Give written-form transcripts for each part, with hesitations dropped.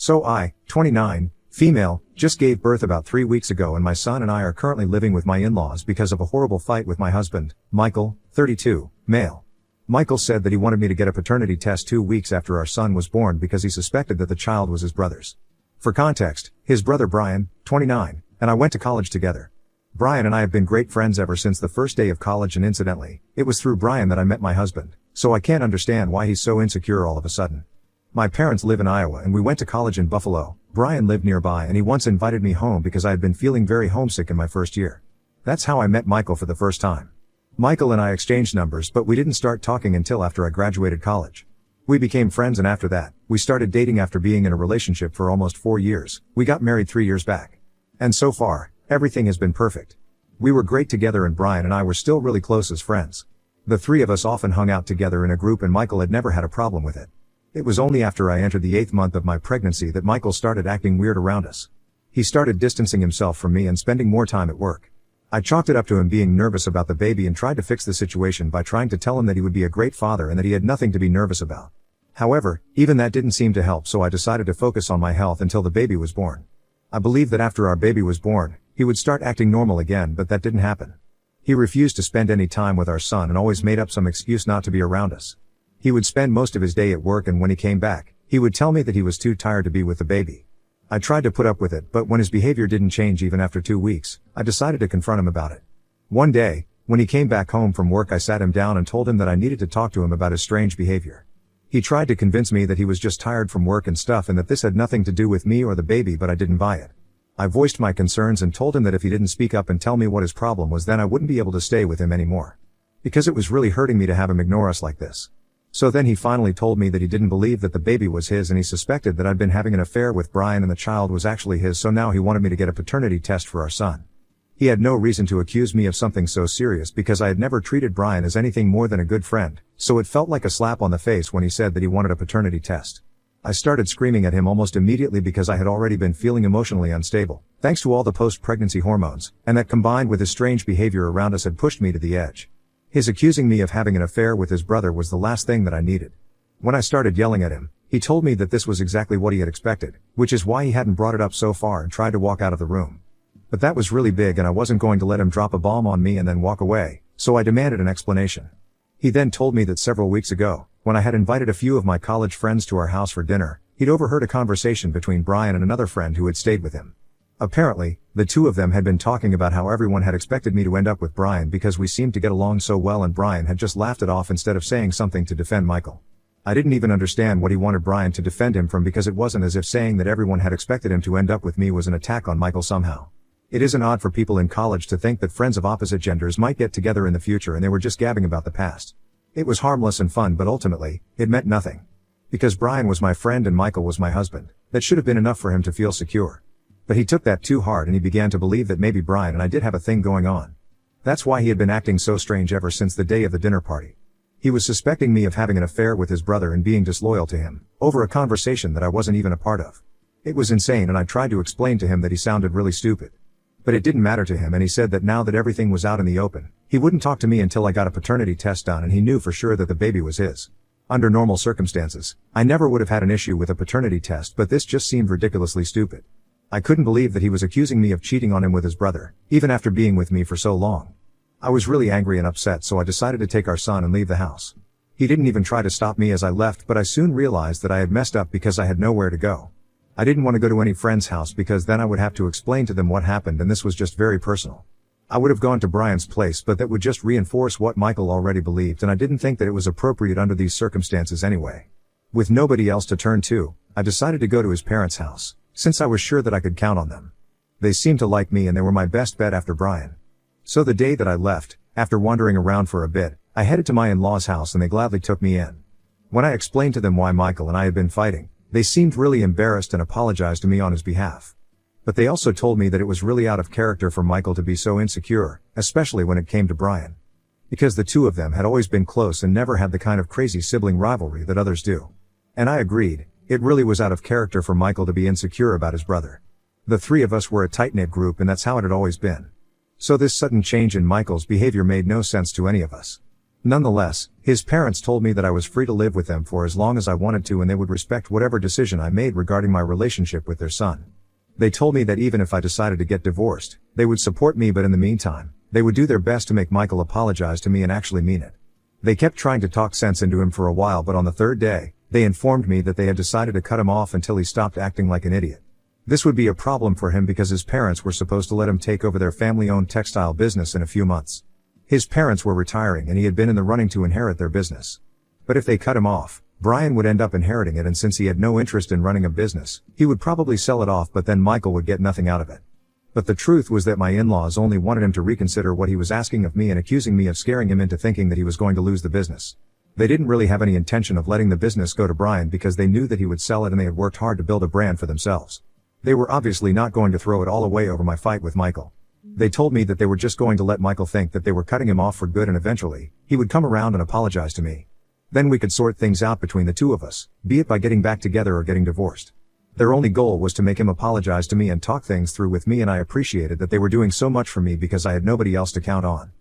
So I, 29, female, just gave birth about 3 weeks ago and my son and I are currently living with my in-laws because of a horrible fight with my husband, Michael, 32, male. Michael said that he wanted me to get a paternity test 2 weeks after our son was born because he suspected that the child was his brother's. For context, his brother Brian, 29, and I went to college together. Brian and I have been great friends ever since the first day of college, and incidentally, it was through Brian that I met my husband, so I can't understand why he's so insecure all of a sudden. My parents live in Iowa and we went to college in Buffalo. Brian lived nearby and he once invited me home because I had been feeling very homesick in my first year. That's how I met Michael for the first time. Michael and I exchanged numbers, but we didn't start talking until after I graduated college. We became friends and after that, we started dating after being in a relationship for almost 4 years. We got married 3 years back. And so far, everything has been perfect. We were great together and Brian and I were still really close as friends. The three of us often hung out together in a group and Michael had never had a problem with it. It was only after I entered the 8th month of my pregnancy that Michael started acting weird around us. He started distancing himself from me and spending more time at work. I chalked it up to him being nervous about the baby and tried to fix the situation by trying to tell him that he would be a great father and that he had nothing to be nervous about. However, even that didn't seem to help, so I decided to focus on my health until the baby was born. I believed that after our baby was born, he would start acting normal again, but that didn't happen. He refused to spend any time with our son and always made up some excuse not to be around us. He would spend most of his day at work and when he came back, he would tell me that he was too tired to be with the baby. I tried to put up with it, but when his behavior didn't change even after 2 weeks, I decided to confront him about it. One day, when he came back home from work, I sat him down and told him that I needed to talk to him about his strange behavior. He tried to convince me that he was just tired from work and stuff and that this had nothing to do with me or the baby, but I didn't buy it. I voiced my concerns and told him that if he didn't speak up and tell me what his problem was, then I wouldn't be able to stay with him anymore. Because it was really hurting me to have him ignore us like this. So then he finally told me that he didn't believe that the baby was his and he suspected that I'd been having an affair with Brian and the child was actually his, so now he wanted me to get a paternity test for our son. He had no reason to accuse me of something so serious because I had never treated Brian as anything more than a good friend, so it felt like a slap on the face when he said that he wanted a paternity test. I started screaming at him almost immediately because I had already been feeling emotionally unstable, thanks to all the post-pregnancy hormones, and that combined with his strange behavior around us had pushed me to the edge. His accusing me of having an affair with his brother was the last thing that I needed. When I started yelling at him, he told me that this was exactly what he had expected, which is why he hadn't brought it up so far and tried to walk out of the room. But that was really big and I wasn't going to let him drop a bomb on me and then walk away, so I demanded an explanation. He then told me that several weeks ago, when I had invited a few of my college friends to our house for dinner, he'd overheard a conversation between Brian and another friend who had stayed with him. Apparently, the two of them had been talking about how everyone had expected me to end up with Brian because we seemed to get along so well and Brian had just laughed it off instead of saying something to defend Michael. I didn't even understand what he wanted Brian to defend him from because it wasn't as if saying that everyone had expected him to end up with me was an attack on Michael somehow. It isn't odd for people in college to think that friends of opposite genders might get together in the future and they were just gabbing about the past. It was harmless and fun, but ultimately, it meant nothing. Because Brian was my friend and Michael was my husband, that should have been enough for him to feel secure. But he took that too hard and he began to believe that maybe Brian and I did have a thing going on. That's why he had been acting so strange ever since the day of the dinner party. He was suspecting me of having an affair with his brother and being disloyal to him, over a conversation that I wasn't even a part of. It was insane and I tried to explain to him that he sounded really stupid. But it didn't matter to him and he said that now that everything was out in the open, he wouldn't talk to me until I got a paternity test done and he knew for sure that the baby was his. Under normal circumstances, I never would have had an issue with a paternity test, but this just seemed ridiculously stupid. I couldn't believe that he was accusing me of cheating on him with his brother, even after being with me for so long. I was really angry and upset, so I decided to take our son and leave the house. He didn't even try to stop me as I left, but I soon realized that I had messed up because I had nowhere to go. I didn't want to go to any friend's house because then I would have to explain to them what happened and this was just very personal. I would have gone to Brian's place, but that would just reinforce what Michael already believed and I didn't think that it was appropriate under these circumstances anyway. With nobody else to turn to, I decided to go to his parents' house, since I was sure that I could count on them. They seemed to like me and they were my best bet after Brian. So the day that I left, after wandering around for a bit, I headed to my in-laws' house and they gladly took me in. When I explained to them why Michael and I had been fighting, they seemed really embarrassed and apologized to me on his behalf. But they also told me that it was really out of character for Michael to be so insecure, especially when it came to Brian. Because the two of them had always been close and never had the kind of crazy sibling rivalry that others do. And I agreed, it really was out of character for Michael to be insecure about his brother. The three of us were a tight-knit group and that's how it had always been. So this sudden change in Michael's behavior made no sense to any of us. Nonetheless, his parents told me that I was free to live with them for as long as I wanted to and they would respect whatever decision I made regarding my relationship with their son. They told me that even if I decided to get divorced, they would support me, but in the meantime, they would do their best to make Michael apologize to me and actually mean it. They kept trying to talk sense into him for a while, but on the third day, they informed me that they had decided to cut him off until he stopped acting like an idiot. This would be a problem for him because his parents were supposed to let him take over their family-owned textile business in a few months. His parents were retiring and he had been in the running to inherit their business. But if they cut him off, Brian would end up inheriting it, and since he had no interest in running a business, he would probably sell it off, but then Michael would get nothing out of it. But the truth was that my in-laws only wanted him to reconsider what he was asking of me and accusing me of scaring him into thinking that he was going to lose the business. They didn't really have any intention of letting the business go to Brian because they knew that he would sell it and they had worked hard to build a brand for themselves. They were obviously not going to throw it all away over my fight with Michael. They told me that they were just going to let Michael think that they were cutting him off for good and eventually, he would come around and apologize to me. Then we could sort things out between the two of us, be it by getting back together or getting divorced. Their only goal was to make him apologize to me and talk things through with me, and I appreciated that they were doing so much for me because I had nobody else to count on.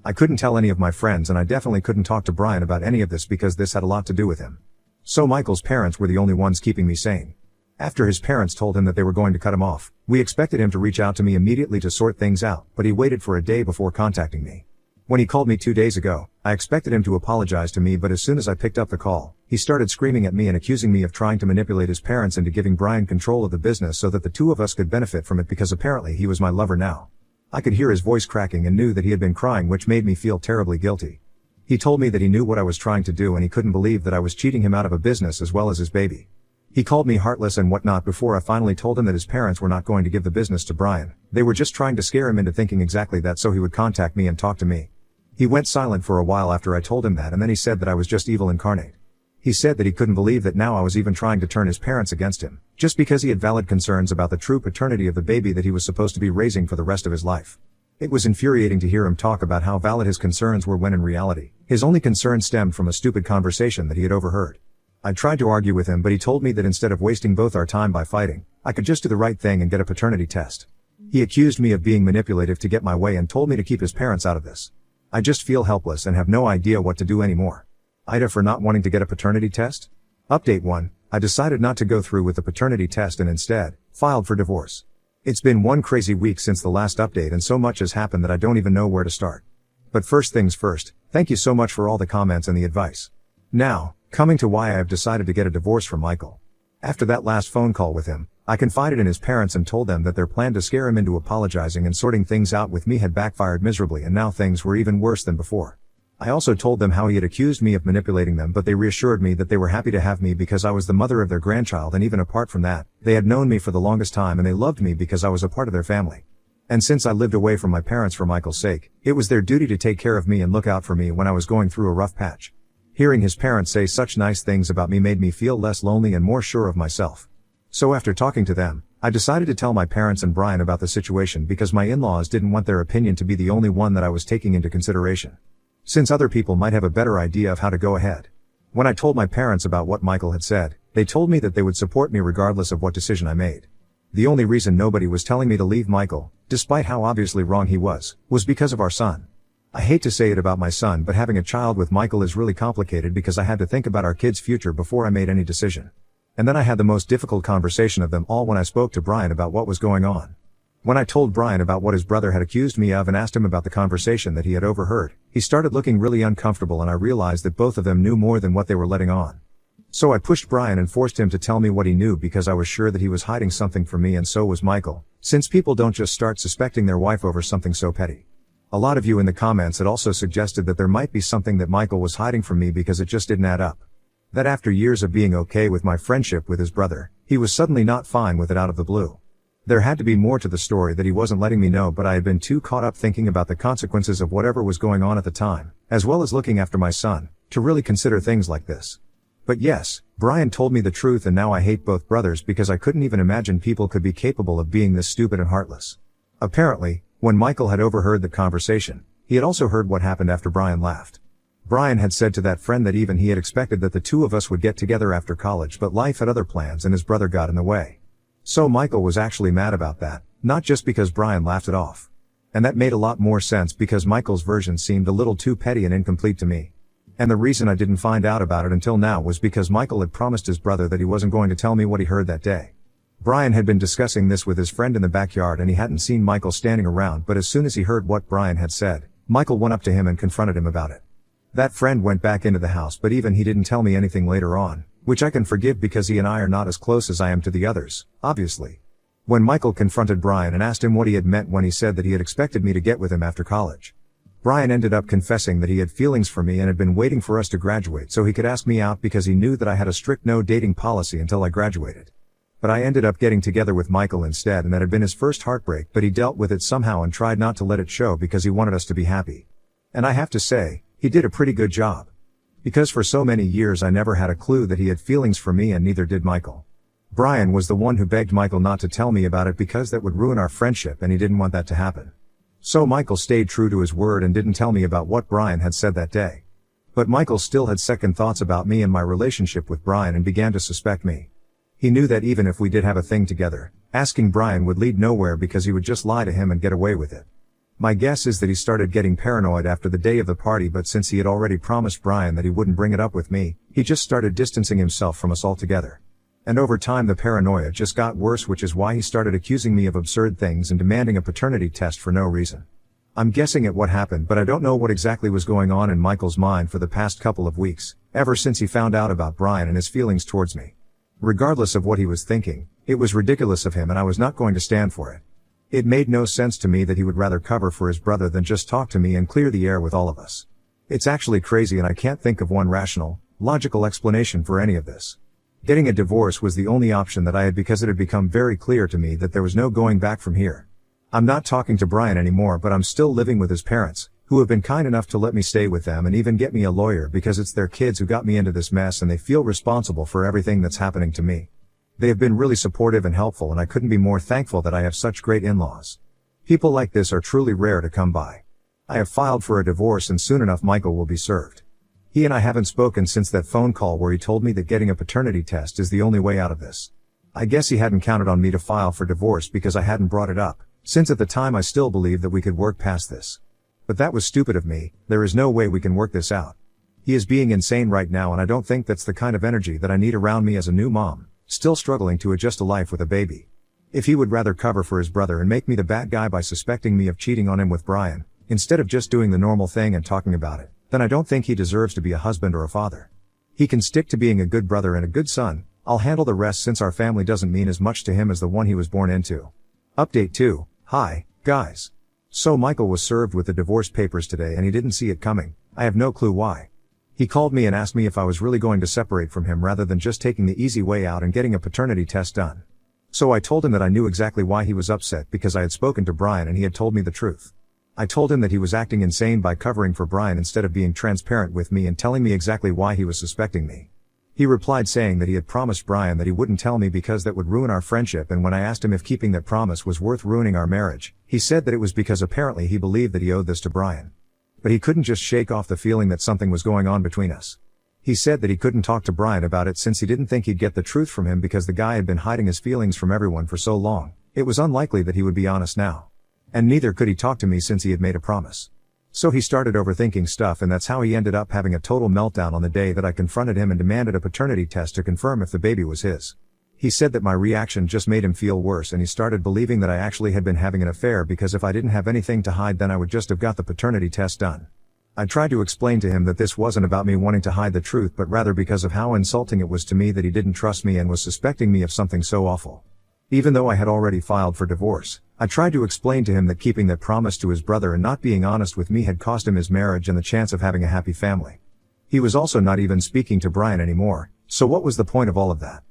I couldn't tell any of my friends, and I definitely couldn't talk to Brian about any of this because this had a lot to do with him. So Michael's parents were the only ones keeping me sane. After his parents told him that they were going to cut him off, we expected him to reach out to me immediately to sort things out, but he waited for a day before contacting me. When he called me 2 days ago, I expected him to apologize to me, but as soon as I picked up the call, he started screaming at me and accusing me of trying to manipulate his parents into giving Brian control of the business so that the two of us could benefit from it because apparently he was my lover now. I could hear his voice cracking and knew that he had been crying, which made me feel terribly guilty. He told me that he knew what I was trying to do and he couldn't believe that I was cheating him out of a business as well as his baby. He called me heartless and whatnot before I finally told him that his parents were not going to give the business to Brian. They were just trying to scare him into thinking exactly that so he would contact me and talk to me. He went silent for a while after I told him that, and then he said that I was just evil incarnate. He said that he couldn't believe that now I was even trying to turn his parents against him, just because he had valid concerns about the true paternity of the baby that he was supposed to be raising for the rest of his life. It was infuriating to hear him talk about how valid his concerns were when in reality, his only concern stemmed from a stupid conversation that he had overheard. I tried to argue with him, but he told me that instead of wasting both our time by fighting, I could just do the right thing and get a paternity test. He accused me of being manipulative to get my way and told me to keep his parents out of this. I just feel helpless and have no idea what to do anymore. Ida for not wanting to get a paternity test? Update 1. I decided not to go through with the paternity test and instead, filed for divorce. It's been one crazy week since the last update and so much has happened that I don't even know where to start. But first things first, thank you so much for all the comments and the advice. Now, coming to why I have decided to get a divorce from Michael. After that last phone call with him, I confided in his parents and told them that their plan to scare him into apologizing and sorting things out with me had backfired miserably and now things were even worse than before. I also told them how he had accused me of manipulating them, but they reassured me that they were happy to have me because I was the mother of their grandchild, and even apart from that, they had known me for the longest time and they loved me because I was a part of their family. And since I lived away from my parents for Michael's sake, it was their duty to take care of me and look out for me when I was going through a rough patch. Hearing his parents say such nice things about me made me feel less lonely and more sure of myself. So after talking to them, I decided to tell my parents and Brian about the situation because my in-laws didn't want their opinion to be the only one that I was taking into consideration. Since other people might have a better idea of how to go ahead. When I told my parents about what Michael had said, they told me that they would support me regardless of what decision I made. The only reason nobody was telling me to leave Michael, despite how obviously wrong he was because of our son. I hate to say it about my son, but having a child with Michael is really complicated because I had to think about our kid's future before I made any decision. And then I had the most difficult conversation of them all when I spoke to Brian about what was going on. When I told Brian about what his brother had accused me of and asked him about the conversation that he had overheard, he started looking really uncomfortable and I realized that both of them knew more than what they were letting on. So I pushed Brian and forced him to tell me what he knew because I was sure that he was hiding something from me, and so was Michael, since people don't just start suspecting their wife over something so petty. A lot of you in the comments had also suggested that there might be something that Michael was hiding from me because it just didn't add up. That after years of being okay with my friendship with his brother, he was suddenly not fine with it out of the blue. There had to be more to the story that he wasn't letting me know, but I had been too caught up thinking about the consequences of whatever was going on at the time, as well as looking after my son, to really consider things like this. But yes, Brian told me the truth and now I hate both brothers because I couldn't even imagine people could be capable of being this stupid and heartless. Apparently, when Michael had overheard the conversation, he had also heard what happened after Brian left. Brian had said to that friend that even he had expected that the two of us would get together after college, but life had other plans and his brother got in the way. So Michael was actually mad about that, not just because Brian laughed it off. And that made a lot more sense because Michael's version seemed a little too petty and incomplete to me. And the reason I didn't find out about it until now was because Michael had promised his brother that he wasn't going to tell me what he heard that day. Brian had been discussing this with his friend in the backyard and he hadn't seen Michael standing around, but as soon as he heard what Brian had said, Michael went up to him and confronted him about it. That friend went back into the house, but even he didn't tell me anything later on, which I can forgive because he and I are not as close as I am to the others, obviously. When Michael confronted Brian and asked him what he had meant when he said that he had expected me to get with him after college, Brian ended up confessing that he had feelings for me and had been waiting for us to graduate so he could ask me out because he knew that I had a strict no dating policy until I graduated. But I ended up getting together with Michael instead, and that had been his first heartbreak, but he dealt with it somehow and tried not to let it show because he wanted us to be happy. And I have to say, he did a pretty good job. Because for so many years I never had a clue that he had feelings for me, and neither did Michael. Brian was the one who begged Michael not to tell me about it because that would ruin our friendship and he didn't want that to happen. So Michael stayed true to his word and didn't tell me about what Brian had said that day. But Michael still had second thoughts about me and my relationship with Brian and began to suspect me. He knew that even if we did have a thing together, asking Brian would lead nowhere because he would just lie to him and get away with it. My guess is that he started getting paranoid after the day of the party, but since he had already promised Brian that he wouldn't bring it up with me, he just started distancing himself from us altogether. And over time the paranoia just got worse, which is why he started accusing me of absurd things and demanding a paternity test for no reason. I'm guessing at what happened, but I don't know what exactly was going on in Michael's mind for the past couple of weeks, ever since he found out about Brian and his feelings towards me. Regardless of what he was thinking, it was ridiculous of him and I was not going to stand for it. It made no sense to me that he would rather cover for his brother than just talk to me and clear the air with all of us. It's actually crazy and I can't think of one rational, logical explanation for any of this. Getting a divorce was the only option that I had because it had become very clear to me that there was no going back from here. I'm not talking to Brian anymore, but I'm still living with his parents, who have been kind enough to let me stay with them and even get me a lawyer because it's their kids who got me into this mess and they feel responsible for everything that's happening to me. They have been really supportive and helpful and I couldn't be more thankful that I have such great in-laws. People like this are truly rare to come by. I have filed for a divorce and soon enough Michael will be served. He and I haven't spoken since that phone call where he told me that getting a paternity test is the only way out of this. I guess he hadn't counted on me to file for divorce because I hadn't brought it up, since at the time I still believed that we could work past this. But that was stupid of me. There is no way we can work this out. He is being insane right now and I don't think that's the kind of energy that I need around me as a new mom, still struggling to adjust to life with a baby. If he would rather cover for his brother and make me the bad guy by suspecting me of cheating on him with Brian, instead of just doing the normal thing and talking about it, then I don't think he deserves to be a husband or a father. He can stick to being a good brother and a good son. I'll handle the rest since our family doesn't mean as much to him as the one he was born into. Update 2. Hi, guys. So Michael was served with the divorce papers today and he didn't see it coming. I have no clue why. He called me and asked me if I was really going to separate from him rather than just taking the easy way out and getting a paternity test done. So I told him that I knew exactly why he was upset because I had spoken to Brian and he had told me the truth. I told him that he was acting insane by covering for Brian instead of being transparent with me and telling me exactly why he was suspecting me. He replied saying that he had promised Brian that he wouldn't tell me because that would ruin our friendship, and when I asked him if keeping that promise was worth ruining our marriage, he said that it was because apparently he believed that he owed this to Brian. But he couldn't just shake off the feeling that something was going on between us. He said that he couldn't talk to Brian about it since he didn't think he'd get the truth from him because the guy had been hiding his feelings from everyone for so long. It was unlikely that he would be honest now. And neither could he talk to me since he had made a promise. So he started overthinking stuff, and that's how he ended up having a total meltdown on the day that I confronted him and demanded a paternity test to confirm if the baby was his. He said that my reaction just made him feel worse and he started believing that I actually had been having an affair because if I didn't have anything to hide then I would just have got the paternity test done. I tried to explain to him that this wasn't about me wanting to hide the truth but rather because of how insulting it was to me that he didn't trust me and was suspecting me of something so awful. Even though I had already filed for divorce, I tried to explain to him that keeping that promise to his brother and not being honest with me had cost him his marriage and the chance of having a happy family. He was also not even speaking to Brian anymore, so what was the point of all of that?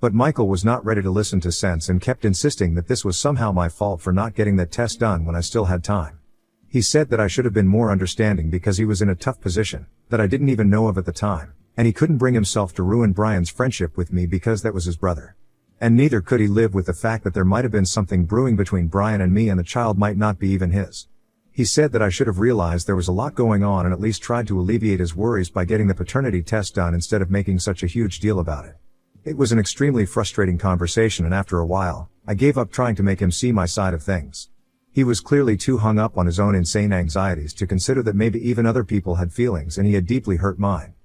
But Michael was not ready to listen to sense and kept insisting that this was somehow my fault for not getting that test done when I still had time. He said that I should have been more understanding because he was in a tough position, that I didn't even know of at the time, and he couldn't bring himself to ruin Brian's friendship with me because that was his brother. And neither could he live with the fact that there might have been something brewing between Brian and me and the child might not be even his. He said that I should have realized there was a lot going on and at least tried to alleviate his worries by getting the paternity test done instead of making such a huge deal about it. It was an extremely frustrating conversation and after a while, I gave up trying to make him see my side of things. He was clearly too hung up on his own insane anxieties to consider that maybe even other people had feelings, and he had deeply hurt mine.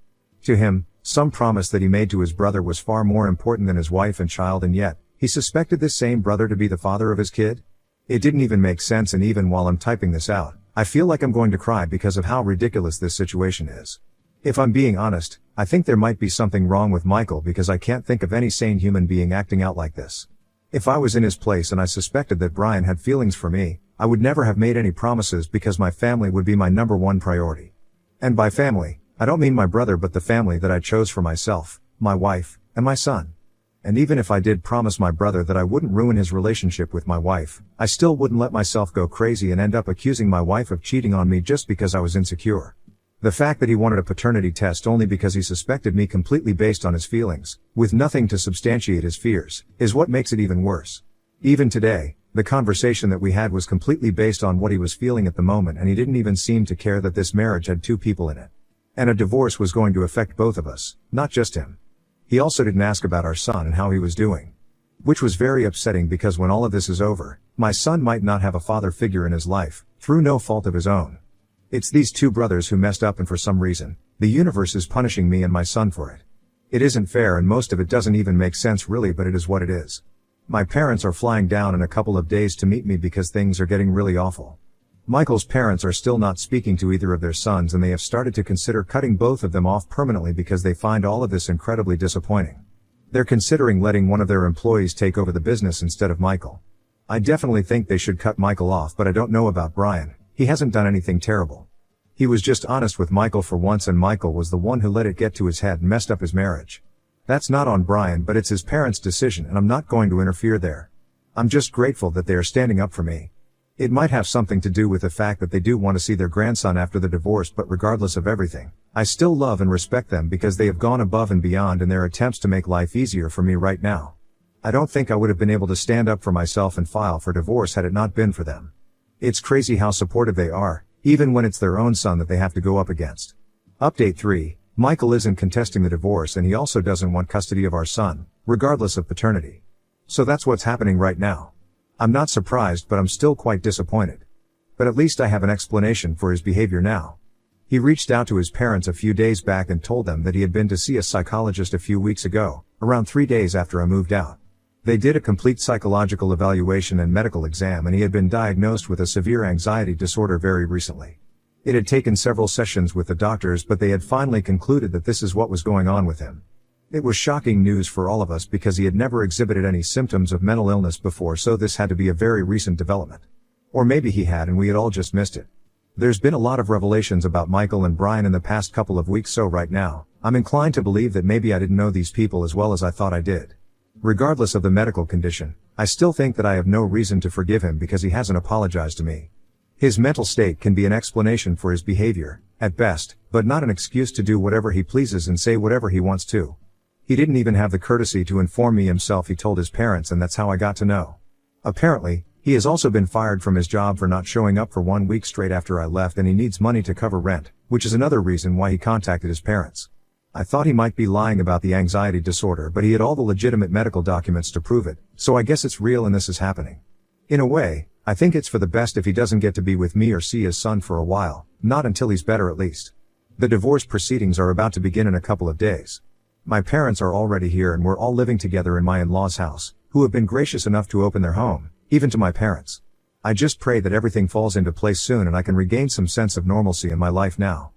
To him, some promise that he made to his brother was far more important than his wife and child, and yet, he suspected this same brother to be the father of his kid? It didn't even make sense, and even while I'm typing this out, I feel like I'm going to cry because of how ridiculous this situation is. If I'm being honest, I think there might be something wrong with Michael, because I can't think of any sane human being acting out like this. If I was in his place and I suspected that Brian had feelings for me, I would never have made any promises, because my family would be my number one priority. And by family, I don't mean my brother, but the family that I chose for myself, my wife, and my son. And even if I did promise my brother that I wouldn't ruin his relationship with my wife, I still wouldn't let myself go crazy and end up accusing my wife of cheating on me just because I was insecure. The fact that he wanted a paternity test only because he suspected me completely based on his feelings, with nothing to substantiate his fears, is what makes it even worse. Even today, the conversation that we had was completely based on what he was feeling at the moment, and he didn't even seem to care that this marriage had two people in it. And a divorce was going to affect both of us, not just him. He also didn't ask about our son and how he was doing. Which was very upsetting, because when all of this is over, my son might not have a father figure in his life, through no fault of his own. It's these two brothers who messed up, and for some reason, the universe is punishing me and my son for it. It isn't fair, and most of it doesn't even make sense really, but it is what it is. My parents are flying down in a couple of days to meet me because things are getting really awful. Michael's parents are still not speaking to either of their sons, and they have started to consider cutting both of them off permanently because they find all of this incredibly disappointing. They're considering letting one of their employees take over the business instead of Michael. I definitely think they should cut Michael off, but I don't know about Brian. He hasn't done anything terrible. He was just honest with Michael for once, and Michael was the one who let it get to his head and messed up his marriage. That's not on Brian, but it's his parents' decision, and I'm not going to interfere there. I'm just grateful that they are standing up for me. It might have something to do with the fact that they do want to see their grandson after the divorce, but regardless of everything, I still love and respect them because they have gone above and beyond in their attempts to make life easier for me right now. I don't think I would have been able to stand up for myself and file for divorce had it not been for them. It's crazy how supportive they are, even when it's their own son that they have to go up against. Update 3, Michael isn't contesting the divorce, and he also doesn't want custody of our son, regardless of paternity. So that's what's happening right now. I'm not surprised, but I'm still quite disappointed. But at least I have an explanation for his behavior now. He reached out to his parents a few days back and told them that he had been to see a psychologist a few weeks ago, around 3 days after I moved out. They did a complete psychological evaluation and medical exam, and he had been diagnosed with a severe anxiety disorder very recently. It had taken several sessions with the doctors, but they had finally concluded that this is what was going on with him. It was shocking news for all of us because he had never exhibited any symptoms of mental illness before, so this had to be a very recent development. Or maybe he had and we had all just missed it. There's been a lot of revelations about Michael and Brian in the past couple of weeks, so right now, I'm inclined to believe that maybe I didn't know these people as well as I thought I did. Regardless of the medical condition, I still think that I have no reason to forgive him because he hasn't apologized to me. His mental state can be an explanation for his behavior, at best, but not an excuse to do whatever he pleases and say whatever he wants to. He didn't even have the courtesy to inform me himself. He told his parents, and that's how I got to know. Apparently, he has also been fired from his job for not showing up for 1 week straight after I left, and he needs money to cover rent, which is another reason why he contacted his parents. I thought he might be lying about the anxiety disorder, but he had all the legitimate medical documents to prove it, so I guess it's real and this is happening. In a way, I think it's for the best if he doesn't get to be with me or see his son for a while, not until he's better at least. The divorce proceedings are about to begin in a couple of days. My parents are already here and we're all living together in my in-laws' house, who have been gracious enough to open their home, even to my parents. I just pray that everything falls into place soon and I can regain some sense of normalcy in my life now.